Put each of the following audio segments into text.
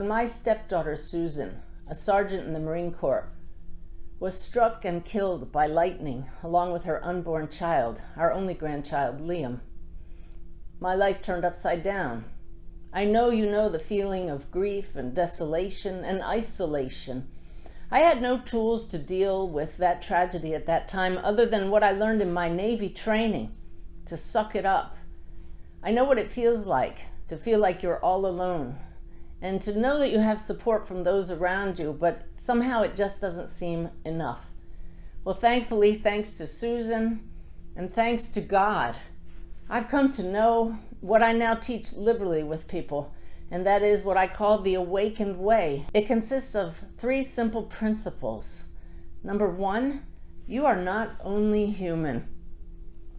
When my stepdaughter Susan, a sergeant in the Marine Corps, was struck and killed by lightning along with her unborn child, our only grandchild, Liam, my life turned upside down. I know you know the feeling of grief and desolation and isolation. I had no tools to deal with that tragedy at that time other than what I learned in my Navy training, to suck it up. I know what it feels like to feel like you're all alone and to know that you have support from those around you, but somehow it just doesn't seem enough. Well, thankfully, thanks to Susan and thanks to God, I've come to know what I now teach liberally with people, and that is what I call the awakened way. It consists of 3 simple principles. Number 1, you are not only human.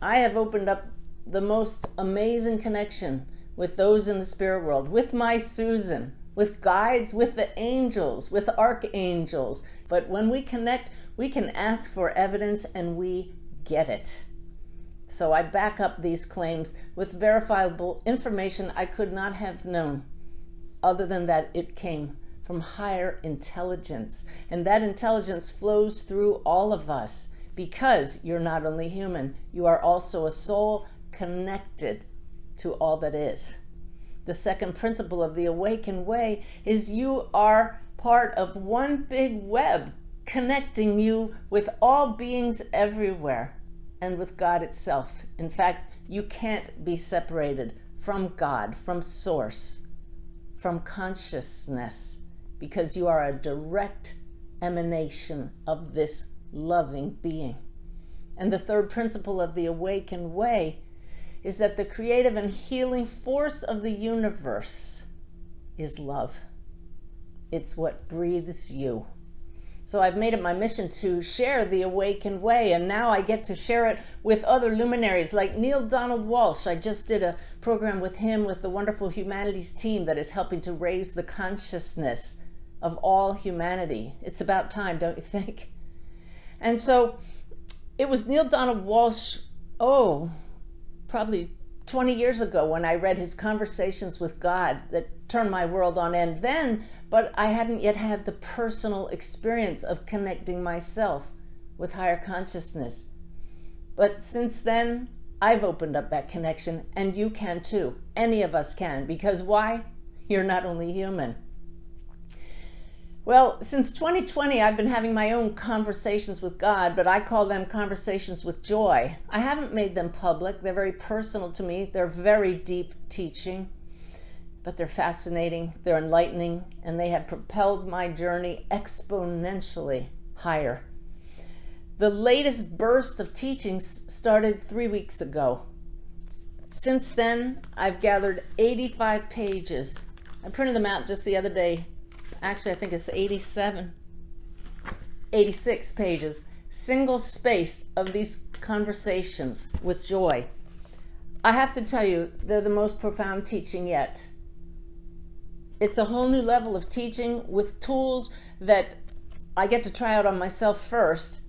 I have opened up the most amazing connection with those in the spirit world, with my Susan, with guides, with the angels, with archangels. But when we connect, we can ask for evidence and we get it. So I back up these claims with verifiable information I could not have known, other than that it came from higher intelligence. And that intelligence flows through all of us because you're not only human, you are also a soul connected to all that is. The second principle of the awakened way is you are part of one big web connecting you with all beings everywhere and with God itself. In fact, you can't be separated from God, from source, from consciousness, because you are a direct emanation of this loving being. And the third principle of the awakened way is that the creative and healing force of the universe is love. It's what breathes you. So I've made it my mission to share the awakened way, and now I get to share it with other luminaries like Neil Donald Walsh. I just did a program with him with the wonderful humanities team that is helping to raise the consciousness of all humanity. It's about time, don't you think? And so it was Neil Donald Walsh, probably 20 years ago when I read his Conversations with God that turned my world on end then, but I hadn't yet had the personal experience of connecting myself with higher consciousness. But since then, I've opened up that connection, and you can too. Any of us can, because why? You're not only human. Well, since 2020, I've been having my own conversations with God, but I call them conversations with joy. I haven't made them public. They're very personal to me. They're very deep teaching, but they're fascinating, they're enlightening, and they have propelled my journey exponentially higher. The latest burst of teachings started 3 weeks ago. Since then, I've gathered 85 pages. I printed them out just the other day. Actually, I think it's 86 pages, single spaced, of these conversations with joy. I have to tell you, they're the most profound teaching yet. It's a whole new level of teaching with tools that I get to try out on myself first,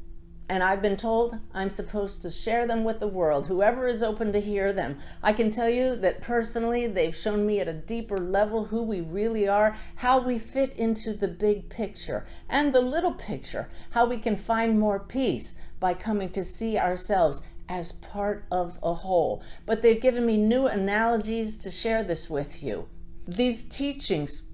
and I've been told I'm supposed to share them with the world, whoever is open to hear them. I can tell you that personally, they've shown me at a deeper level who we really are, how we fit into the big picture and the little picture, how we can find more peace by coming to see ourselves as part of a whole. But they've given me new analogies to share this with you. These teachings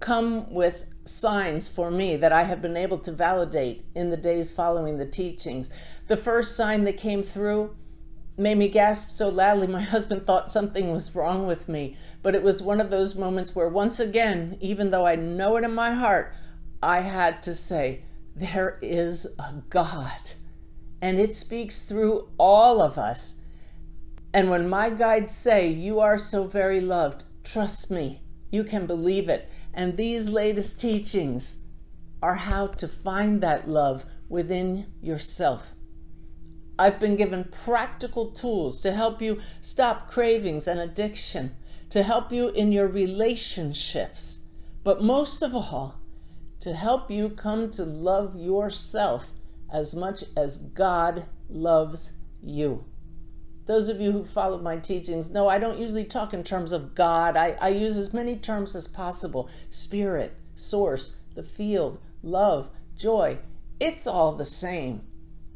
come with signs for me that I have been able to validate in the days following the teachings. The first sign that came through made me gasp so loudly my husband thought something was wrong with me. But it was one of those moments where once again, even though I know it in my heart, I had to say, there is a God. And it speaks through all of us. And when my guides say, you are so very loved, trust me, you can believe it. And these latest teachings are how to find that love within yourself. I've been given practical tools to help you stop cravings and addiction, to help you in your relationships, but most of all, to help you come to love yourself as much as God loves you. Those of you who followed my teachings know I don't usually talk in terms of God. I use as many terms as possible. Spirit, source, the field, love, joy. It's all the same.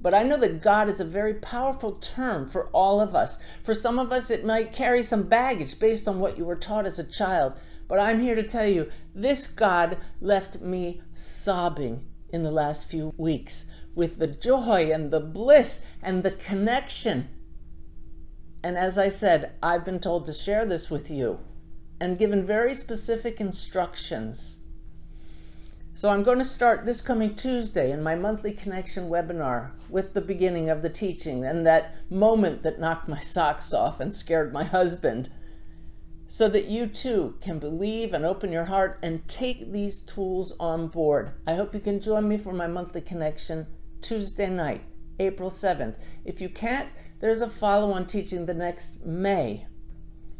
But I know that God is a very powerful term for all of us. For some of us, it might carry some baggage based on what you were taught as a child. But I'm here to tell you, this God left me sobbing in the last few weeks with the joy and the bliss and the connection. And as I said, I've been told to share this with you and given very specific instructions. So I'm going to start this coming Tuesday in my monthly connection webinar with the beginning of the teaching and that moment that knocked my socks off and scared my husband, so that you too can believe and open your heart and take these tools on board. I hope you can join me for my monthly connection Tuesday night, April 7th. If you can't, there's a follow-on teaching the next May.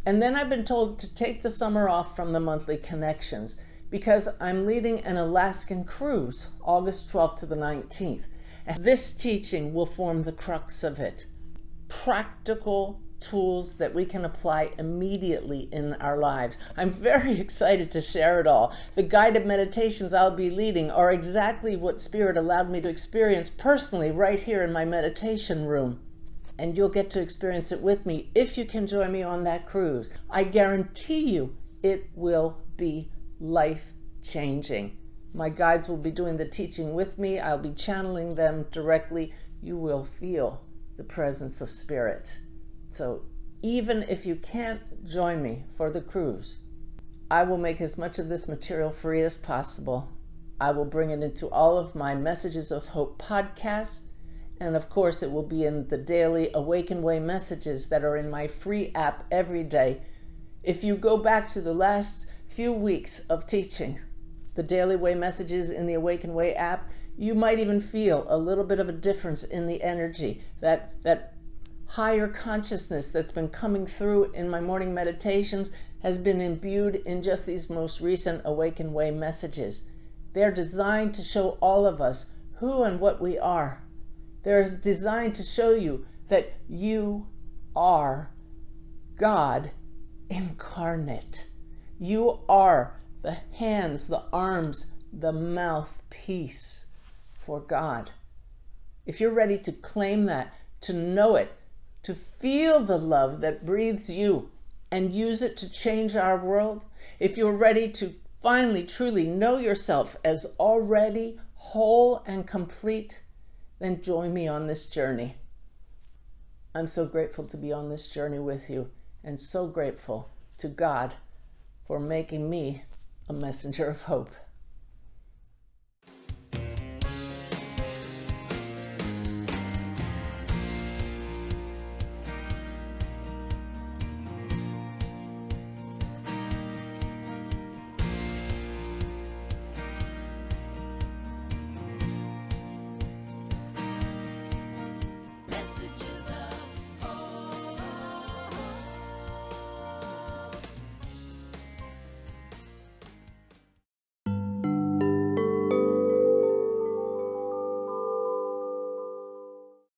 And then I've been told to take the summer off from the monthly connections because I'm leading an Alaskan cruise, August 12th to the 19th. And this teaching will form the crux of it. Practical tools that we can apply immediately in our lives. I'm very excited to share it all. The guided meditations I'll be leading are exactly what Spirit allowed me to experience personally right here in my meditation room. And you'll get to experience it with me if you can join me on that cruise. I guarantee you it will be life-changing. My guides will be doing the teaching with me. I'll be channeling them directly. You will feel the presence of Spirit. So even if you can't join me for the cruise, I will make as much of this material free as possible. I will bring it into all of my Messages of Hope podcasts. And of course, it will be in the daily Awaken Way messages that are in my free app every day. If you go back to the last few weeks of teaching, the Daily Way messages in the Awaken Way app, you might even feel a little bit of a difference in the energy, that higher consciousness that's been coming through in my morning meditations has been imbued in just these most recent Awaken Way messages. They're designed to show all of us who and what we are. They're designed to show you that you are God incarnate. You are the hands, the arms, the mouthpiece for God. If you're ready to claim that, to know it, to feel the love that breathes you and use it to change our world, if you're ready to finally truly know yourself as already whole and complete, then join me on this journey. I'm so grateful to be on this journey with you, and so grateful to God for making me a messenger of hope.